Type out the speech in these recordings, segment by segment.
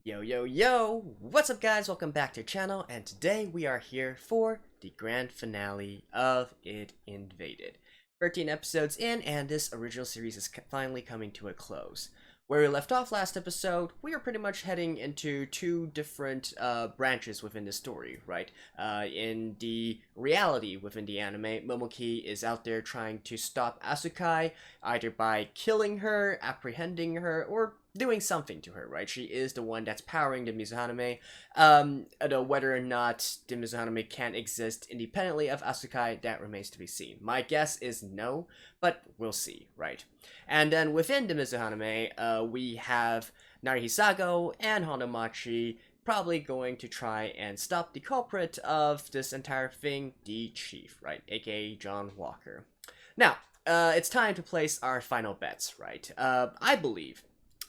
Yo, yo, yo! What's up, guys? Welcome back to the channel, and today we are here for the grand finale of It Invaded. 13 episodes in, and this original series is finally coming to a close. Where we left off last episode, we are pretty much heading into two different branches within the story, right? In the reality within the anime, Momoki is out there trying to stop Asukai, either by killing her, apprehending her, or doing something to her, right? She is the one that's powering the Mizuhaname. Although whether or not the Mizuhaname can exist independently of Asukai, that remains to be seen. My guess is no, but we'll see, right? And then within the Mizuhaname, we have Narihisago and Hondomachi probably going to try and stop the culprit of this entire thing, the Chief, right? AKA John Walker. Now, it's time to place our final bets, right?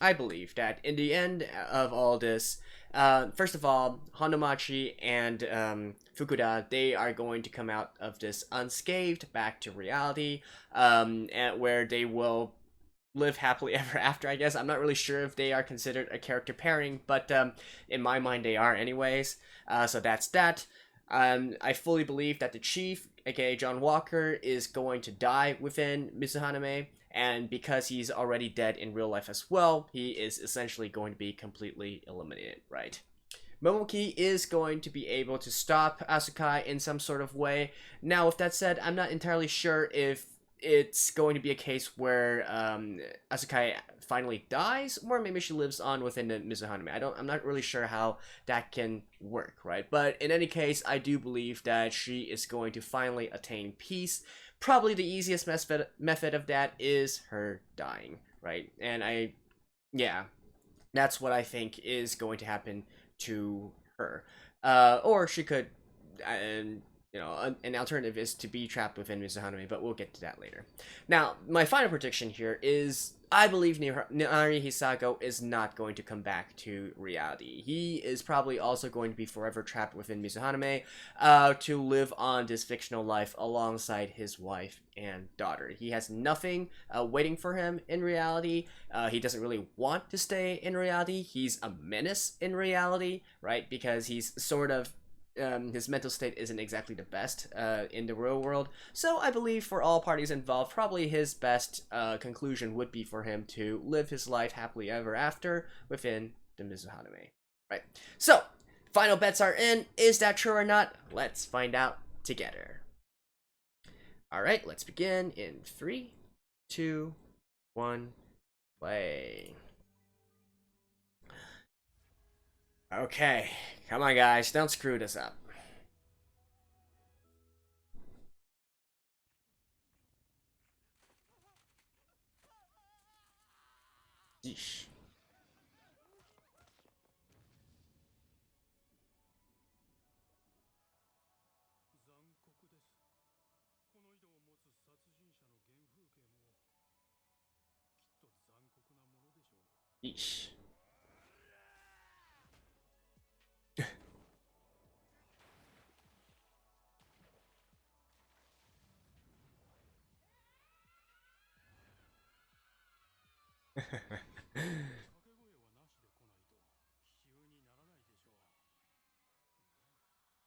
I believe that in the end of all this, first of all, Hondomachi and Fukuda, they are going to come out of this unscathed, back to reality, and where they will live happily ever after, I guess. I'm not really sure if they are considered a character pairing, but in my mind they are anyways, so that's that. I fully believe that the Chief, aka John Walker, is going to die within Mizuhaname, and because he's already dead in real life as well, he is essentially going to be completely eliminated, right? Momoki is going to be able to stop Asukai in some sort of way. Now, with that said, I'm not entirely sure if it's going to be a case where Asukai finally dies, or maybe she lives on within the Mizuhaname. I'm not really sure how that can work, right? But in any case, I do believe that she is going to finally attain peace. Probably the easiest method of that is her dying, right? And yeah, that's what I think is going to happen to her. Or she could, you know, an alternative is to be trapped within Mizuhaname, but we'll get to that later. Now, my final prediction here is I believe Narihisago is not going to come back to reality. He is probably also going to be forever trapped within Mizuhaname to live on this fictional life alongside his wife and daughter. He has nothing waiting for him in reality. He doesn't really want to stay in reality. He's a menace in reality, right? Because he's sort of his mental state isn't exactly the best in the real world. So I believe for all parties involved, probably his best conclusion would be for him to live his life happily ever after within the Mizuhaname. Right. So, final bets are in. Is that true or not? Let's find out together. Alright, let's begin in 3, 2, 1, play. Okay, come on guys, don't screw this up. Yeesh. Yeesh.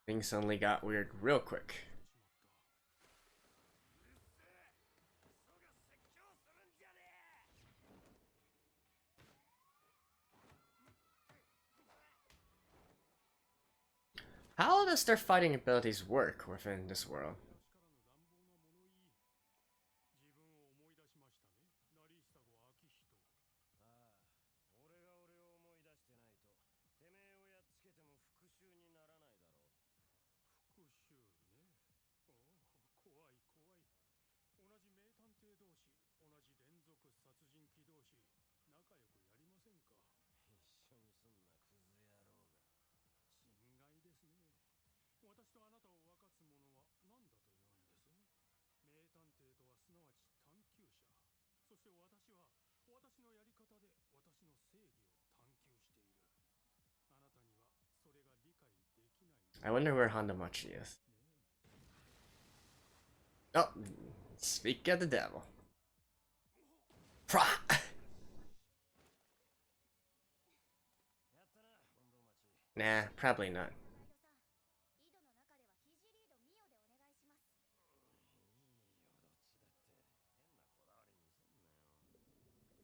Things suddenly got weird real quick. How does their fighting abilities work within this world? I wonder where Hondomachi is. Oh, speak of the devil. Nah, probably not.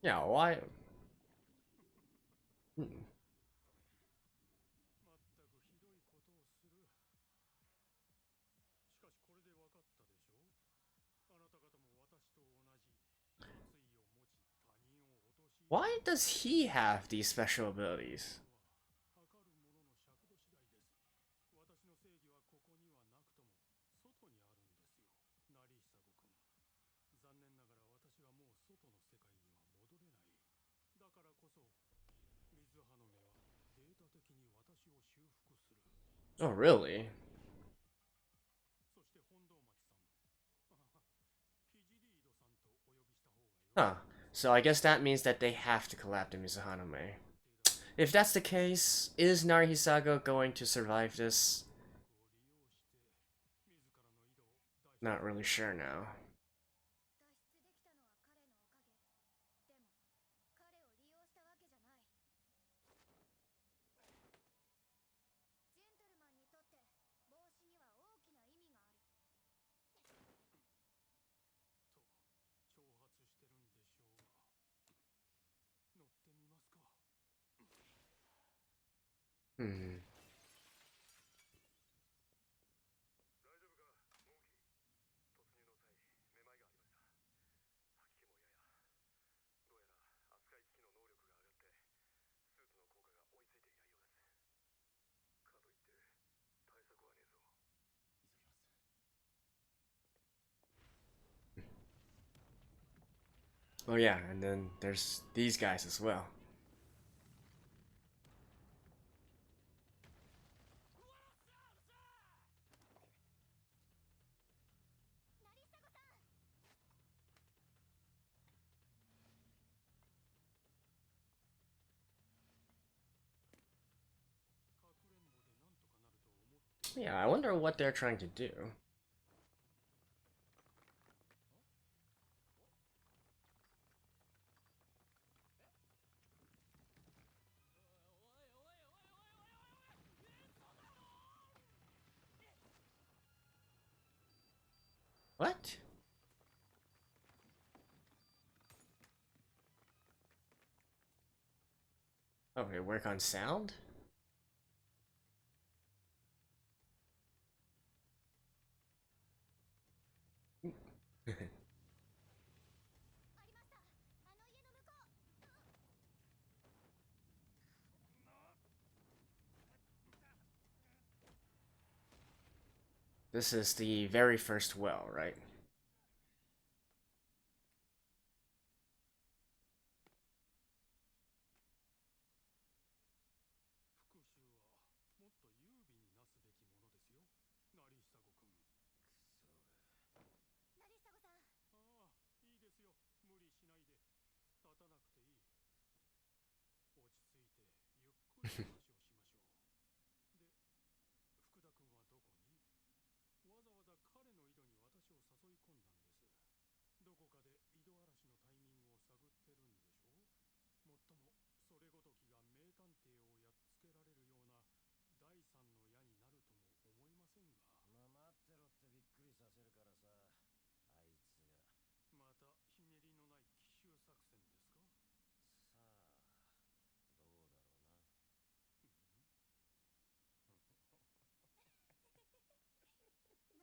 Yeah, why? Hmm. Why does he have these special abilities? Oh, really? Huh. So I guess that means that they have to collab to Mizuhanome. If that's the case, is Narihisago going to survive this? Not really sure now. Hmm. Oh yeah, and then there's these guys as well. Yeah, I wonder what they're trying to do. What? Oh, they work on sound? This is the very first well, right?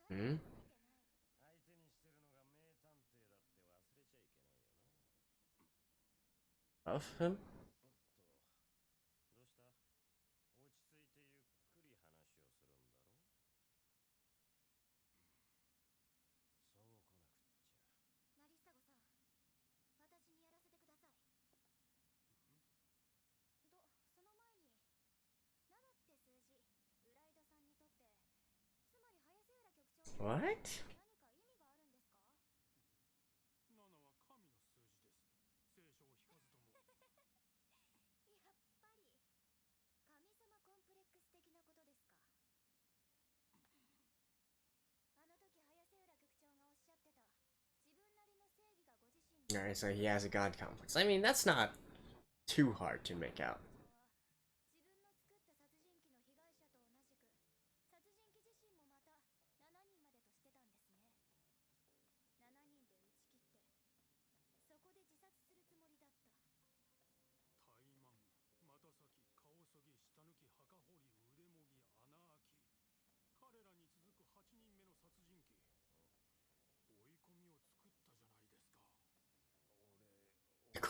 Hmm? Of him? What? Alright, so he has a god complex. I mean, that's not too hard to make out.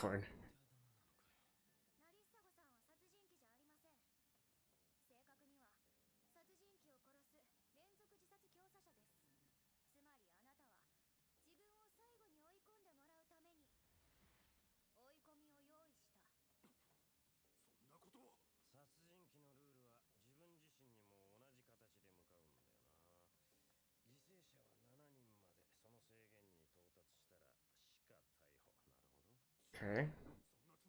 popcorn. 成久さんは殺人鬼じゃありません。正確には殺人鬼を殺す連続自殺教唆者です。つまりあなたは自分を最後に追い込んでもらうために追い込みを用意した。そん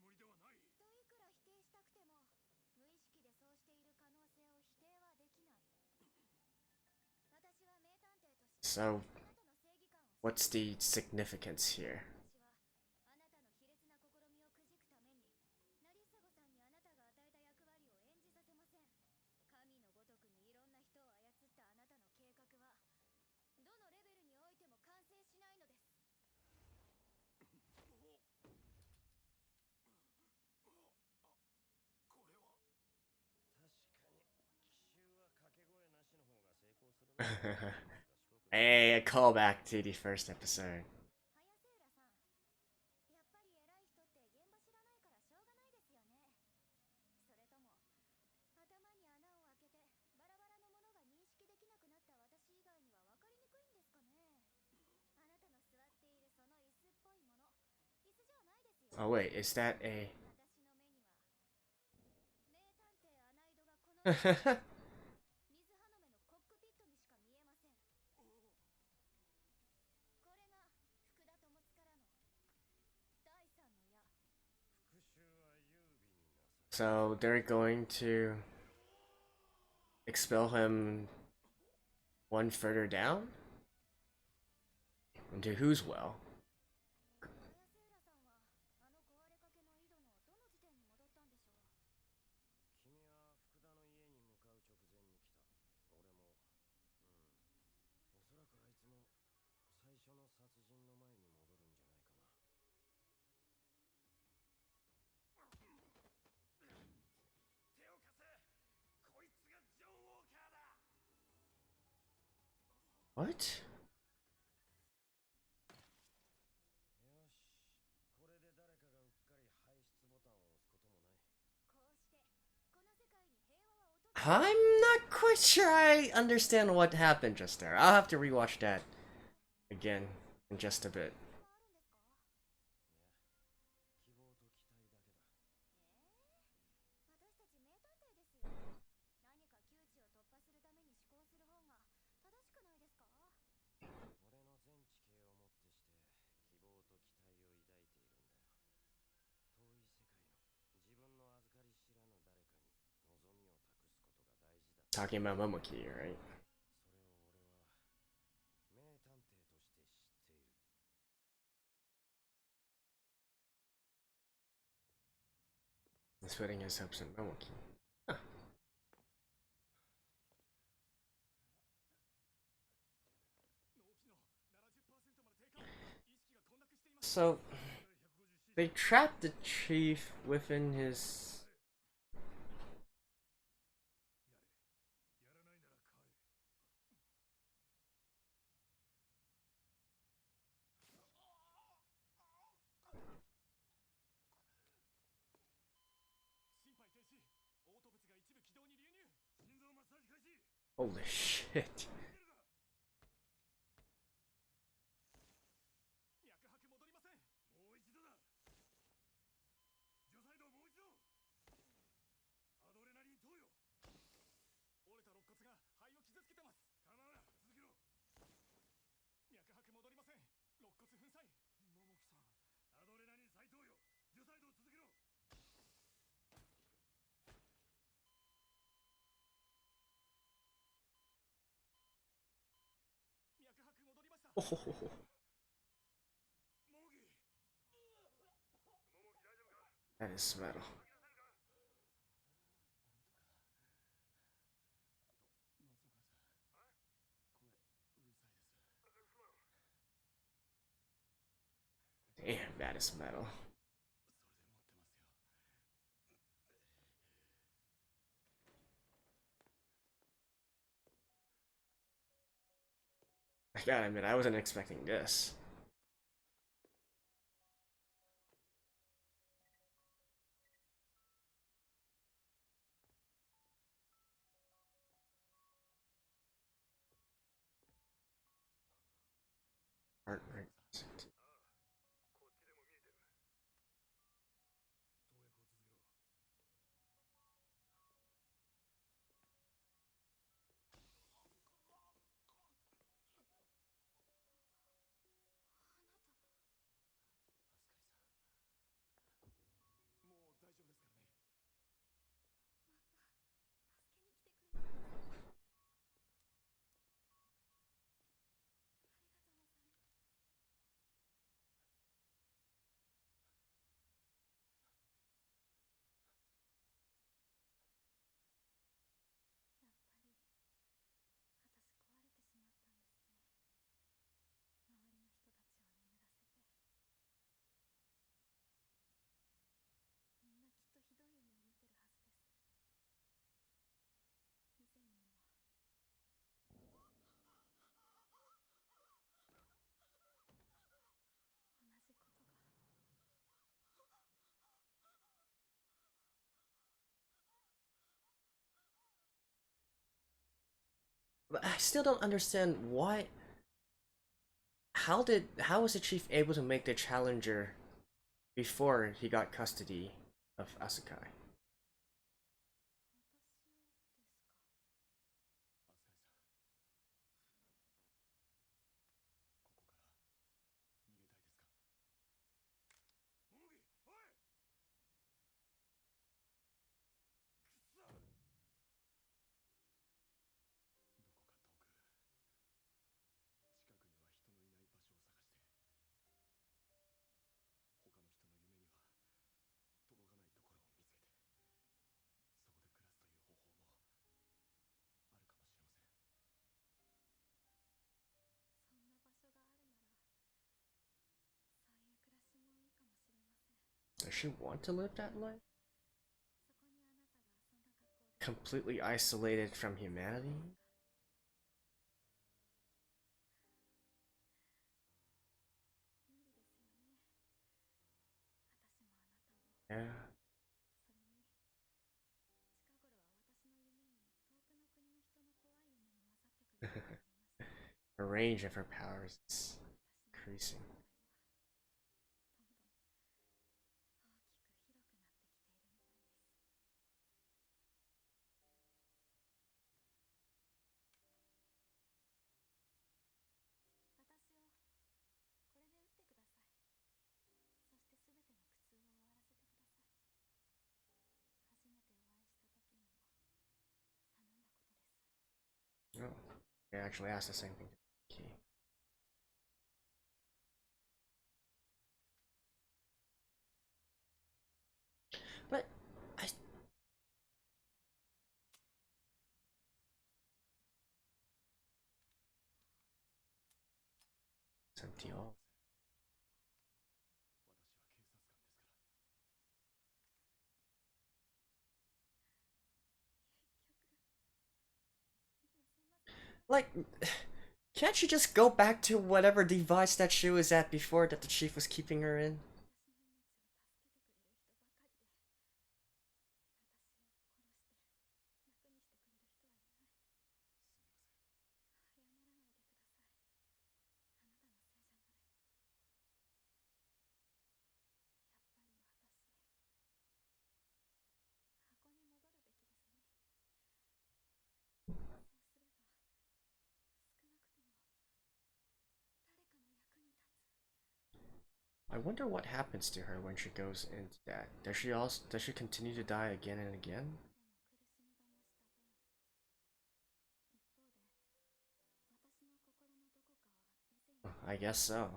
なことは。殺人鬼のルールは自分自身にも同じ形で向かうんだよな。犠牲者は7人まで、その制限に到達したらしか逮捕。なるほど。Okay. そんなつもりではない。といくら否定したくても無意識でそうしている可能性を否定はできない。私は名探偵として So, あなたの正義感を what's the significance here? 私はあなたの卑劣な試みをくじくために成久さんにあなたが与えた役割を演じさせません。神のごとくにいろんな人を操ったあなたの計画はどのレベルにおいても完成しないのです。これは。確かに奇襲は掛け声なしの方が成功するな。Hey, a callback to the first episode. 早瀬浦さん、やっぱり偉い人って現場知らないからしょうがないですよね。それとも頭に穴を開けてバラバラのものが認識できなくなった私以外には分かりにくいんですかね。あなたの座っているその椅子っぽいもの、椅子じゃないですよ。 Oh wait, is that a... 私の目には名探偵アナイドがこの水花目のコックピットにしか見えません。これが福田友津からの第三の矢。復讐は優美になされ。 So they're going to expel him one further down? Into whose well? 早瀬浦さんはあの壊れかけの井戸のどの時点に戻ったんでしょう。君は福田の家に向かう直前に来た。俺もおそらくあいつも最初の殺人の前に戻るんじゃないかな。手を貸せ。こいつがジョン・ウォーカーだ。 What? よし、これで誰かがうっかり排出ボタンを押すこともない。こうしてこの世界に平和は訪れ I'm not quite sure I understand what happened just there. I'll have to rewatch that again in just a bit. はあるんですか。いや、希望と期待だけだ。私たち名探偵ですよ。何か窮地を突破するために思考する方が正しくないですか。俺の全知形をもってして希望と期待を抱いているんだよ。遠い世界の自分の預かり知らぬ誰かに望みを託すことが大事だ。 Talking about Momoki, right? それを俺は名探偵として知っている。 He's putting his hopes in Momoki. Huh. So, they trapped the chief within his... やらないなら彼。心肺停止。嘔吐物が一部気道に流入。心臓マッサージ開始。 Holy shit. 脈拍戻りません。もう一度だ。除細動もう一度。アドレナリン投与。折れた肋骨が肺を傷つけてます。構うな、続けろ。脈拍戻りません。肋骨粉砕。桃木さん、アドレナリン再投与。除細動続けろ。脈拍戻りました。 Oh, モギ。桃木大丈夫か。 that is metal. あと松岡さん。声うるさいです。 Damn, that is metal. I gotta admit, I wasn't expecting this. But I still don't understand why. How was the chief able to make the challenger before he got custody of Asukai? そんな場所があるならそういう暮らしもいいかもしれません。 Does she want to live that life? Completely isolated from humanity? 無理ですよね。私もあなたも。 Yeah. それに近頃は私の夢に遠くの国の人の怖い夢も混ざってくるようになりました。 The range of her powers is 私の increasing. 世界はどんどん大きく広くなってきているみたいです。私をこれで打ってください。そしてすべての苦痛を終わらせてください。初めてお会いした時にも頼んだことです。 Oh, they actually asked the same thing. Key. But I. It's empty all. 結局みんなそんな Like, can't she just go back to whatever device that she was at before that the chief was keeping her in? 私の命を助けてくれる人ばかりで私を殺して楽にしてくれる人はいない。すみません。謝らないでください。あなたのせいじゃない。やっぱり私。 I wonder what happens to her when she goes into that. Does she continue to die again and again? でも苦しみが増した分一方で私の心のどこかは以前より I guess so. どん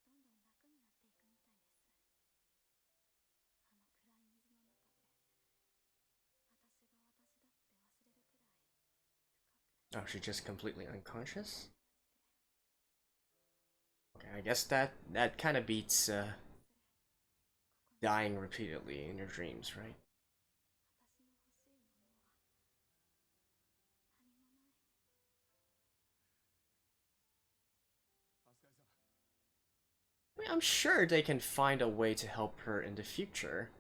どん楽になっていくみたいです。あの暗い水の中で私が私だって忘れるくらい深く Oh, she's just completely unconscious? Okay, I guess that kind of beats dying repeatedly in your dreams, right? 私の欲しいものは何もない。 I mean, I'm sure they can find a way to help her in the future.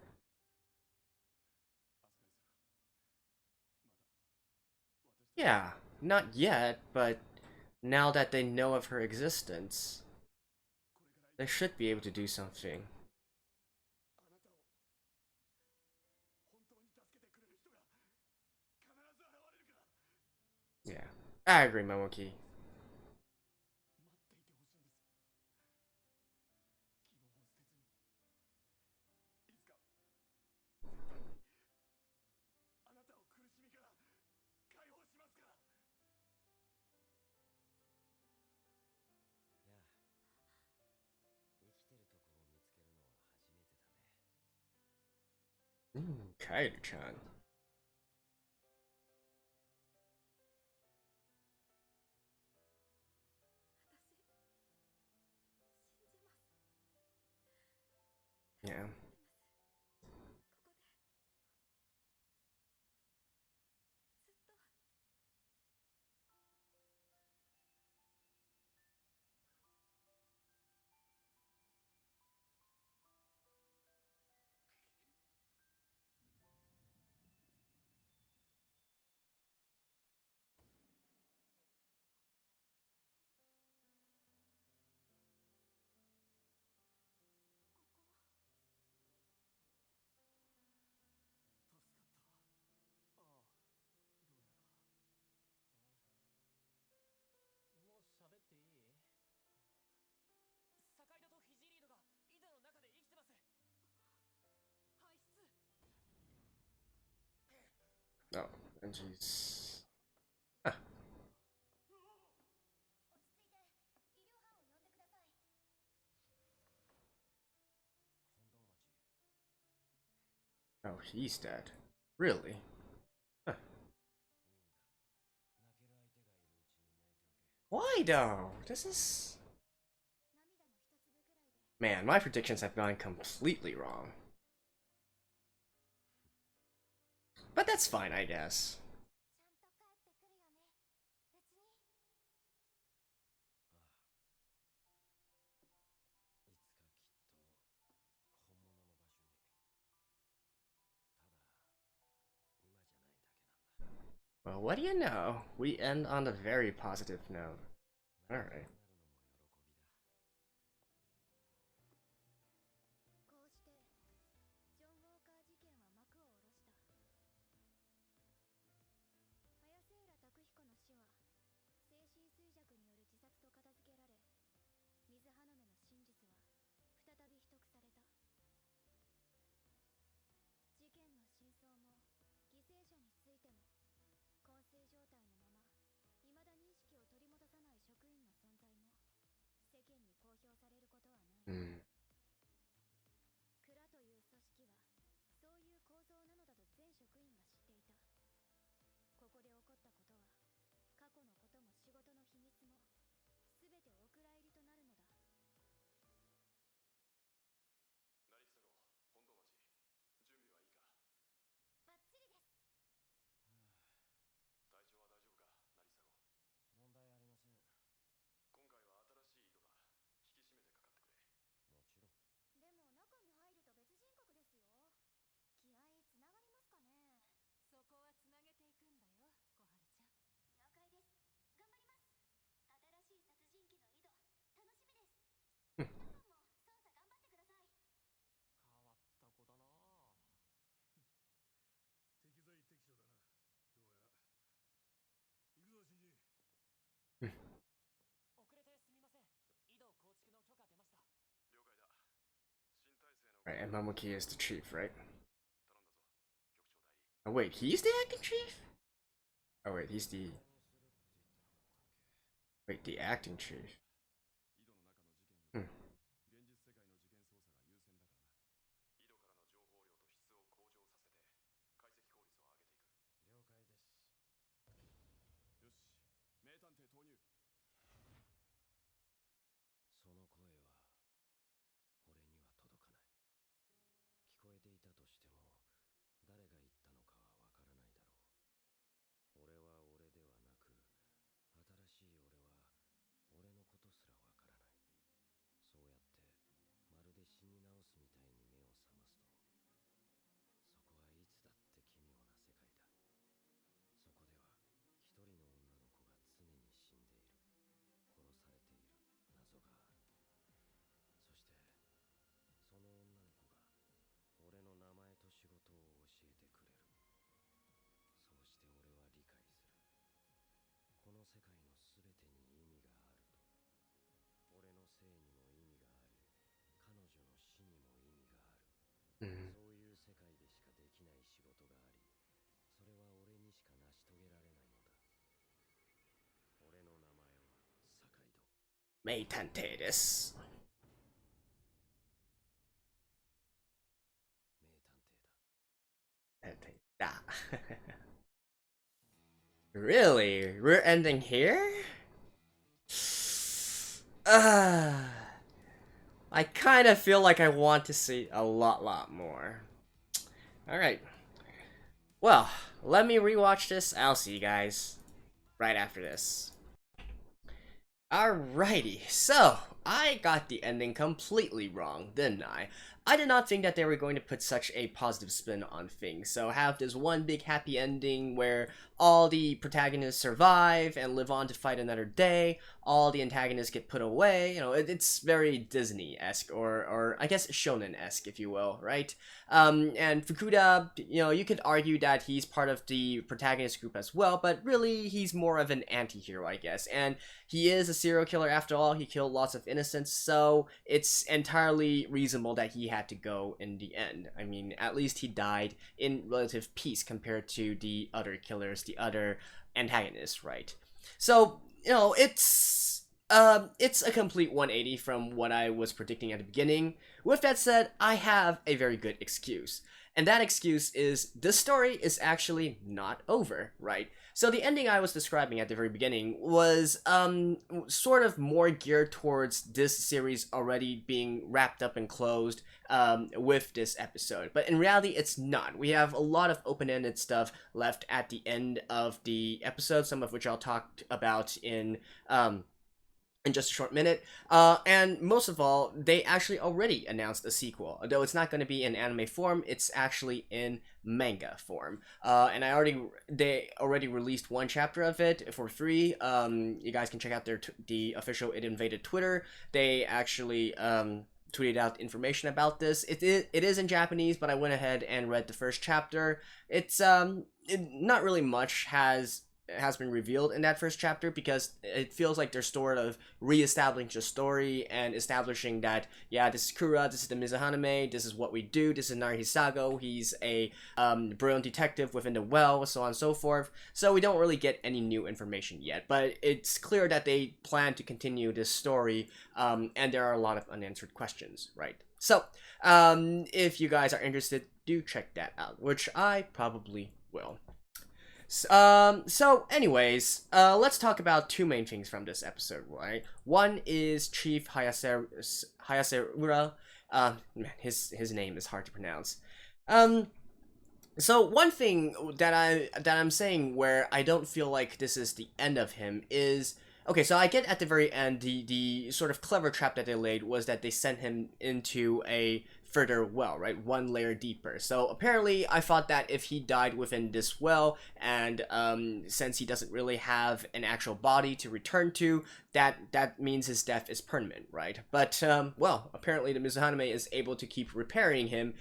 Yeah, not yet, but now that they know of her existence, they should be able to do something. あなたを本当に助けてくれる人が必ず現れるから。 Yeah, I agree, Momoki. 待っていてほしいんです。希望を捨てずに。いつかあなたを苦しみから解放しますから。やあ、生きてるとこを見つけるのは初めてだね。Kaeru-chan. 私信じます。 Yeah. ここでずっと。Oh, and she's... Huh. 落ち着いて、医療班を呼んでください。 Oh, he's dead. Really? Huh. いいんだ。泣ける相手がいるうちに泣いておけ。 Why though? This is... Man, my predictions have gone completely wrong. But that's fine, I guess. ちゃんと帰ってくるよね。うちに。ああ。いつかきっと本物の場所に。ただ、今じゃないだけなんだ。 Well, what do you know? We end on a very positive note. Alright. こうしてジョン・ウォーカー事件は幕を下ろした。早瀬浦拓彦の死は精神衰弱による自殺と片付けられ、水花目の真実は再び秘匿された。事件の真相も犠牲者についても昏睡状態のまま未だに意識を取り戻さない職員の存在も世間に公表されることはない。蔵という組織はそういう構造なのだと全職員が知っていた。ここで起こったことは過去のことも仕事の秘密も全てお蔵入りとなるのだ。成久号、本堂町、準備はいいか？バッチリです。体調は大丈夫か、成久号？問題ありません。今回は新しい井戸だ。引き締めてかかってくれ。もちろん。でも中に入ると別人格ですよ。気合いつながりますかね。そこはつなげていくんだよ、小春ちゃん。了解です。頑張ります。新しい殺人鬼の井戸、楽しみです。皆さんも捜査頑張ってください。変わった子だなあ。適材適所だな。どうやら。行くぞ、新人。遅れてすみません。井戸構築の許可出ました。了解だ。新体制の Right, and Mamoki is the chief, right? 頼んだぞ。局長代理。Oh wait, he's the acting chief? Oh wait, he's the... Wait, the acting chief. 井戸の中の事件より現実世界の事件捜査が優先だからな。井戸からの情報量と質を向上させて解析効率を上げていく。了解です。よし、名探偵投入。その声は俺には届かない。聞こえていたとしても誰が言ったのかはわからないだろう。俺は俺ではなく、新しい俺は俺のことすらわからない。そうやってまるで死に直すみたいに目を覚ますと、そこはいつだって奇妙な世界だ。そこでは一人の女の子が常に死んでいる、殺されている謎がある。そしてその女の子が俺の名前と仕事を教えてくれる。そうして俺は理解する。この世界の全てに意味があると。俺の生にも意味があり、彼女の死にも意味がある。そういう世界でしかできない仕事があり、それは俺にしか成し遂げられないのだ。俺の名前は坂井戸。名探偵です。名探偵だ。探偵だ。Really? We're ending here? I kind of feel like I want to see a lot more. Alright. Well, let me rewatch this. I'll see you guys right after this. Alrighty, so I got the ending completely wrong, didn't I? I did not think that they were going to put such a positive spin on things, so have this one big happy ending where all the protagonists survive and live on to fight another day, all the antagonists get put away, you know, it's very Disney-esque, or I guess shonen-esque, if you will, right? And Fukuda, you know, you could argue that he's part of the protagonist group as well, but really, he's more of an anti-hero, I guess, and he is a serial killer after all. He killed lots of innocents, so it's entirely reasonable that he had to go in the end. I mean, at least he died in relative peace compared to the other killers, the other antagonists, right? So, it's a complete 180 from what I was predicting at the beginning. With that said, I have a very good excuse. And that excuse is this story is actually not over, right? So the ending I was describing at the very beginning was sort of more geared towards this series already being wrapped up and closed with this episode. But in reality, it's not. We have a lot of open-ended stuff left at the end of the episode, some of which I'll talk about in just a short minute, and most of all, they actually already announced a sequel. Although it's not going to be in anime form, it's actually in manga form. And they already released one chapter of it for free. You guys can check out the official It Invaded Twitter. They actually tweeted out information about this. It is in Japanese, but I went ahead and read the first chapter. It's not really much has been revealed in that first chapter, because it feels like they're sort of re-establishing the story and establishing that, yeah, this is Kura, this is the Mizuhaname, this is what we do, this is Narihisago, he's a brilliant detective within the well, so on and so forth. So we don't really get any new information yet, but it's clear that they plan to continue this story, and there are a lot of unanswered questions, right? So, if you guys are interested, do check that out, which I probably will. So anyways, let's talk about two main things from this episode, right? One is Chief Hayaseura. Man, his name is hard to pronounce. So one thing that I'm saying where I don't feel like this is the end of him is, okay, so I get at the very end, the sort of clever trap that they laid was that they sent him into a further well, right? One layer deeper. So apparently I thought that if he died within this well, and since he doesn't really have an actual body to return to, that means his death is permanent, right? But, well, apparently the Mizuhaname is able to keep repairing him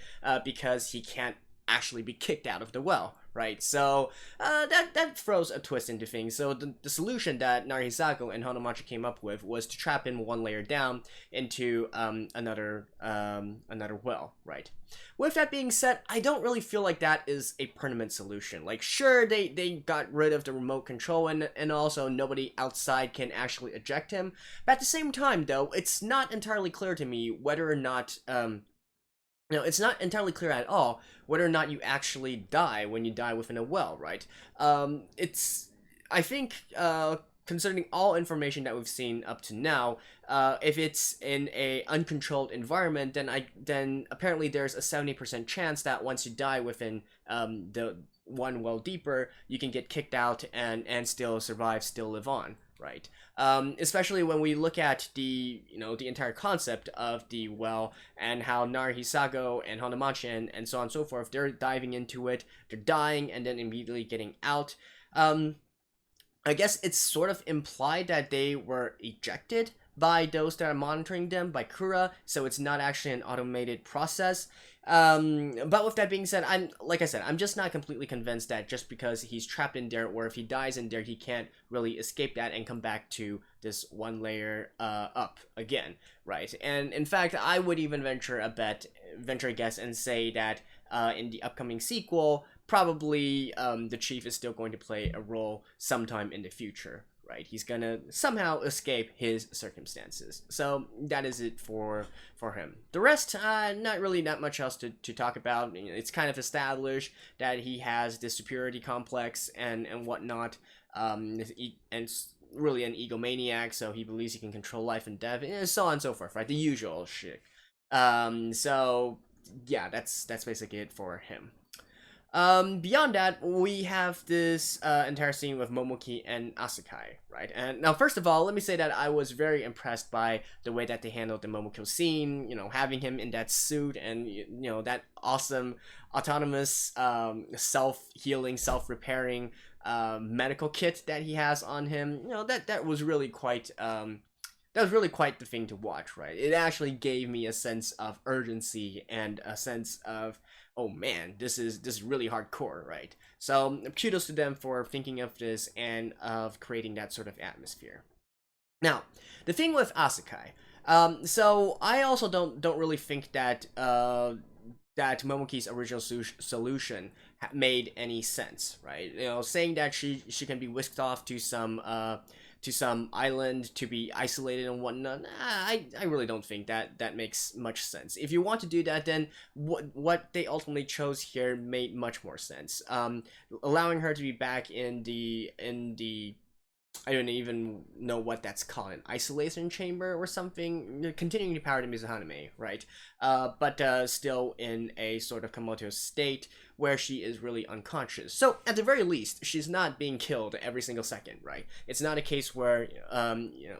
because he can't actually be kicked out of the well, right? So that throws a twist into things. So the solution that Narihisago and Hanamatsu came up with was to trap him one layer down into another well, right? With that being said, I don't really feel like that is a permanent solution. Like, sure, they got rid of the remote control, and also nobody outside can actually eject him. But at the same time, though, it's not entirely clear to me whether or not it's not entirely clear at all whether or not you actually die when you die within a well, right? I think, considering all information that we've seen up to now, if it's in a uncontrolled environment, then apparently there's a 70% chance that once you die within the one well deeper, you can get kicked out and still survive, still live on, right? Especially when we look at the entire concept of the well and how Narihisago and Hanamatsu and so on and so forth, they're diving into it, they're dying and then immediately getting out. I guess it's sort of implied that they were ejected by those that are monitoring them, by Kura, so it's not actually an automated process. But with that being said, I'm just not completely convinced that just because he's trapped in there, or if he dies in there, he can't really escape that and come back to this one layer up again, right? And in fact, I would even venture a guess and say that in the upcoming sequel, probably the Chief is still going to play a role sometime in the future, right? He's gonna somehow escape his circumstances. So that is it for him. The rest, not really that much else to talk about. It's kind of established that he has this superiority complex and whatnot, and really an egomaniac, so he believes he can control life and death, and so on and so forth, right? The usual shit. So yeah, that's basically it for him. Beyond that, we have this entire scene with Momoki and Asakai, right? And now, first of all, let me say that I was very impressed by the way that they handled the Momoki scene, having him in that suit and, that awesome autonomous self-healing, self-repairing medical kit that he has on him. That was really quite the thing to watch, right? It actually gave me a sense of urgency and a sense of, oh man, this is really hardcore, right? So kudos to them for thinking of this and of creating that sort of atmosphere. Now, the thing with Asakai, So I also don't really think that that Momoki's original solution made any sense, right? You know, saying that she can be whisked off to some island to be isolated and whatnot. I really don't think that makes much sense. If you want to do that, then what they ultimately chose here made much more sense. Allowing her to be back in the I don't even know what that's called, an isolation chamber or something, continuing to power the Mizuhaname, right? But still in a sort of comatose state where she is really unconscious. So at the very least, she's not being killed every single second, right? It's not a case where, you know,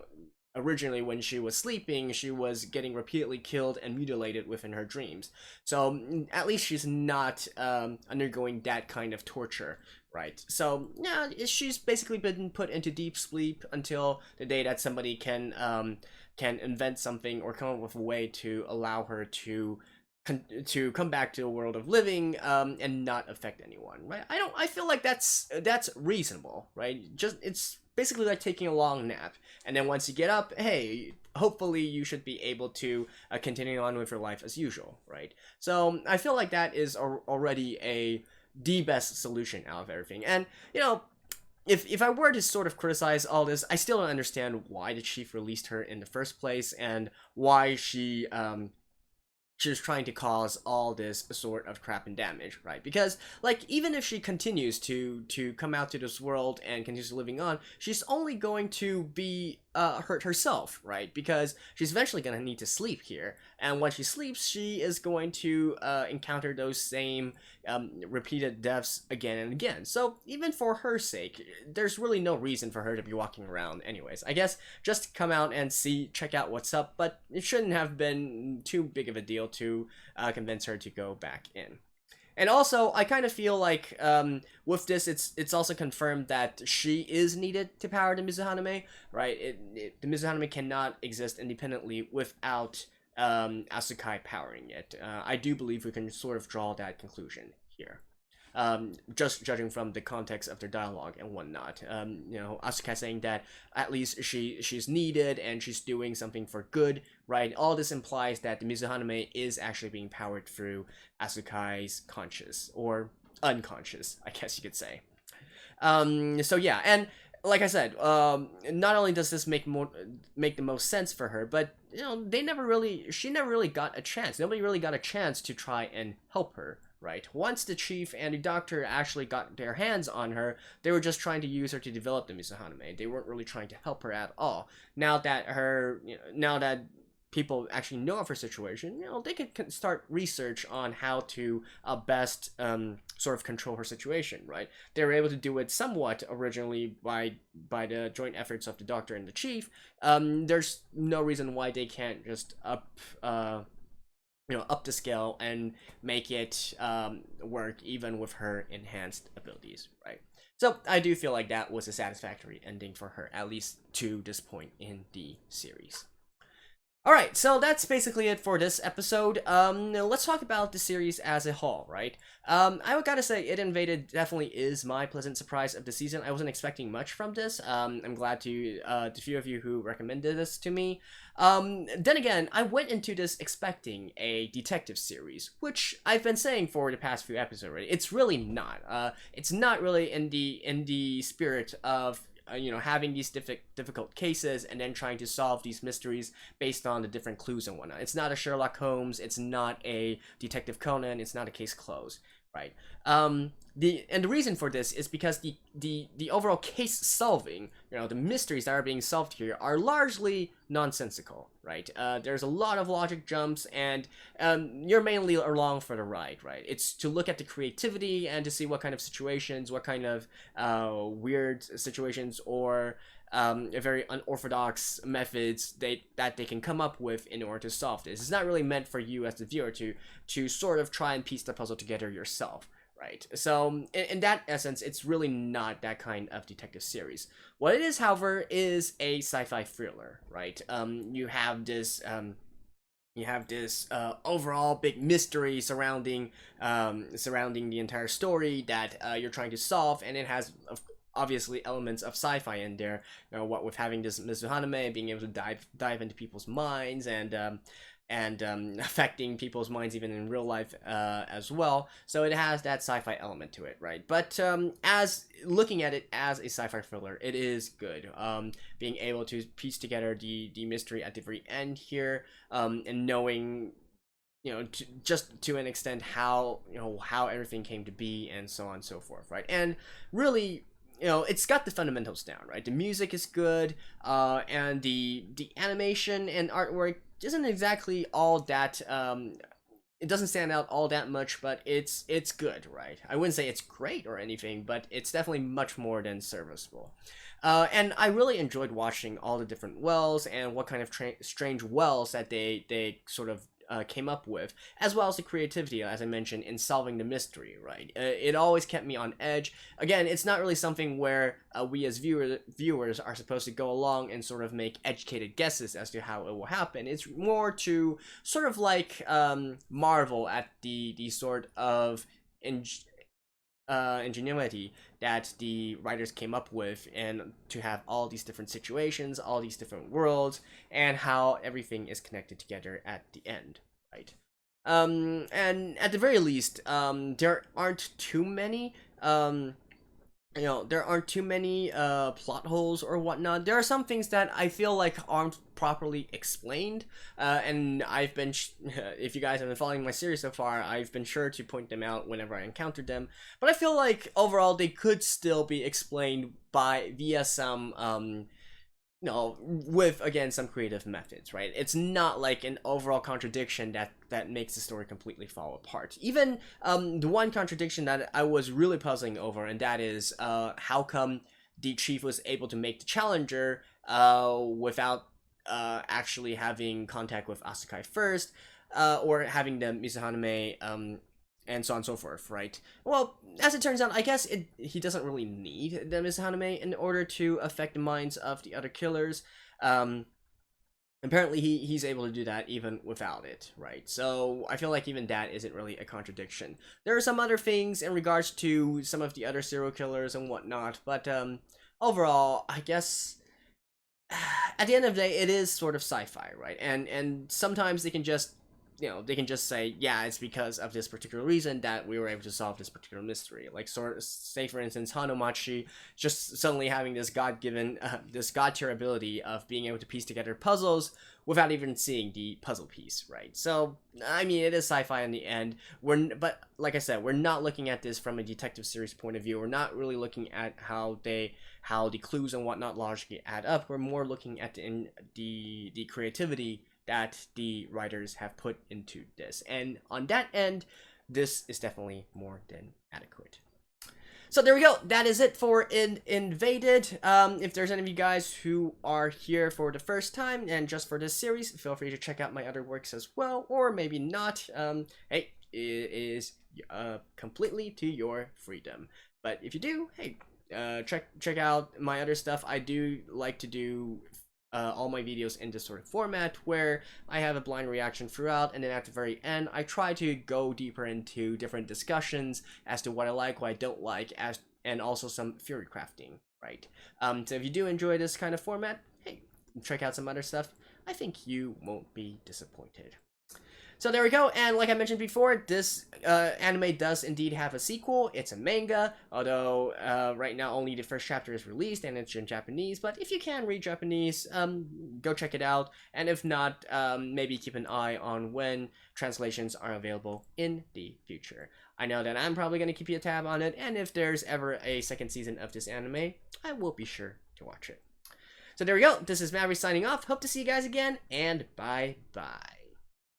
originally when she was sleeping, she was getting repeatedly killed and mutilated within her dreams. So at least she's not undergoing that kind of torture, right? So yeah, she's basically been put into deep sleep until the day that somebody can invent something or come up with a way to allow her to come back to the world of living and not affect anyone, right? I feel like that's reasonable, right? Just it's basically like taking a long nap, and then once you get up, hey, hopefully you should be able to continue on with your life as usual, right? So I feel like that is already the best solution out of everything. And you know, if I were to sort of criticize all this, I still don't understand why the chief released her in the first place and why she was trying to cause all this sort of crap and damage, right? Because, like, even if she continues to come out to this world and continues living on, she's only going to be hurt herself, right? Because she's eventually going to need to sleep here, and when she sleeps, she is going to encounter those same repeated deaths again and again. So even for her sake, there's really no reason for her to be walking around anyways. I guess just come out and check out what's up, but it shouldn't have been too big of a deal to convince her to go back in. And also, I kind of feel like with this, it's also confirmed that she is needed to power the Mizuhaname, right? The Mizuhaname cannot exist independently without Asukai powering it. I do believe we can sort of draw that conclusion here. Just judging from the context of their dialogue and whatnot. You know, Asuka saying that at least she's needed and she's doing something for good, right? All this implies that the Mizuhaname is actually being powered through Asukai's conscious or unconscious, I guess you could say. So yeah, and like I said, not only does this make the most sense for her, but you know, she never really got a chance. Nobody really got a chance to try and help her, right? Once the chief and the doctor actually got their hands on her, they were just trying to use her to develop the Mizuhaname. They weren't really trying to help her at all. Now that people actually know of her situation, you know, they could start research on how to best sort of control her situation, right? They were able to do it somewhat originally by the joint efforts of the doctor and the chief. There's no reason why they can't just up the scale and make it work even with her enhanced abilities, right? So I do feel like that was a satisfactory ending for her, at least to this point in the series. Alright, so that's basically it for this episode. Let's talk about the series as a whole, right? I would gotta say, idinvaded definitely is my pleasant surprise of the season. I wasn't expecting much from this. I'm glad to the few of you who recommended this to me. Then again, I went into this expecting a detective series, which I've been saying for the past few episodes already. It's really not. It's not really in the spirit of having these difficult cases and then trying to solve these mysteries based on the different clues and whatnot. It's not a Sherlock Holmes. It's not a Detective Conan. It's not a case closed, right? The reason for this is because the overall case solving, the mysteries that are being solved here are largely nonsensical, right? There's a lot of logic jumps, and you're mainly along for the ride, right? It's to look at the creativity and to see what kind of situations, what kind of weird situations or very unorthodox methods that they can come up with in order to solve this. It's not really meant for you as the viewer to sort of try and piece the puzzle together yourself. Right, so in that essence, it's really not that kind of detective series. What it is, however, is a sci-fi thriller, right? You have this overall big mystery surrounding the entire story that you're trying to solve, and it has obviously elements of sci-fi in there. You know, what with having this Mizuhaname being able to dive into people's minds and affecting people's minds even in real life as well. So it has that sci-fi element to it, right? But as looking at it as a sci-fi thriller, it is good. Being able to piece together the mystery at the very end here, and knowing, you know, just to an extent how, you know, how everything came to be and so on and so forth, right? And really, you know, it's got the fundamentals down, right? The music is good, and the animation and artwork isn't exactly all that, it doesn't stand out all that much, but it's good, right? I wouldn't say it's great or anything, but it's definitely much more than serviceable. And I really enjoyed watching all the different wells and what kind of strange wells that they sort of came up with, as well as the creativity, as I mentioned, in solving the mystery, right? It always kept me on edge. Again, it's not really something where we as viewers are supposed to go along and sort of make educated guesses as to how it will happen. It's more to sort of like marvel at the sort of ingenuity that the writers came up with, and to have all these different situations, all these different worlds, and how everything is connected together at the end, right? And at the very least, there aren't too many there aren't too many plot holes or whatnot. There are some things that I feel like aren't properly explained, and I've been if you guys have been following my series so far, I've been sure to point them out whenever I encountered them. But I feel like overall they could still be explained via some with, again, some creative methods, right? It's not like an overall contradiction that makes the story completely fall apart. Even the one contradiction that I was really puzzling over, and that is how come the chief was able to make the challenger without actually having contact with Asukai first, or having the Mizuhaname and so on and so forth, right? Well, as it turns out, I guess he doesn't really need the Mizuhaname in order to affect the minds of the other killers. Apparently he's able to do that even without it, right? So I feel like even that isn't really a contradiction. There are some other things in regards to some of the other serial killers and whatnot, but overall, I guess at the end of the day, it is sort of sci-fi, right? And sometimes they can just say, yeah, it's because of this particular reason that we were able to solve this particular mystery. Like, say for instance, Hanomachi just suddenly having this god-given, this god-tier ability of being able to piece together puzzles without even seeing the puzzle piece, right? So, I mean, it is sci-fi in the end. But like I said, we're not looking at this from a detective series point of view. We're not really looking at how the clues and whatnot logically add up. We're more looking at the creativity that the writers have put into this, and on that end, this is definitely more than adequate. So there we go. That is it for Invaded. If there's any of you guys who are here for the first time and just for this series, feel free to check out my other works as well, or maybe not. Hey, it is completely to your freedom. But if you do, hey, check out my other stuff. I do like to do all my videos in this sort of format where I have a blind reaction throughout, and then at the very end I try to go deeper into different discussions as to what I like, what I don't like, and also some theory crafting, right? So if you do enjoy this kind of format, hey, check out some other stuff. I think you won't be disappointed. So there we go, and like I mentioned before, this anime does indeed have a sequel. It's a manga, although right now only the first chapter is released and it's in Japanese, but if you can read Japanese, go check it out, and if not, maybe keep an eye on when translations are available in the future. I know that I'm probably going to keep you a tab on it, and if there's ever a second season of this anime, I will be sure to watch it. So there we go, this is Mavri signing off, hope to see you guys again, and bye-bye.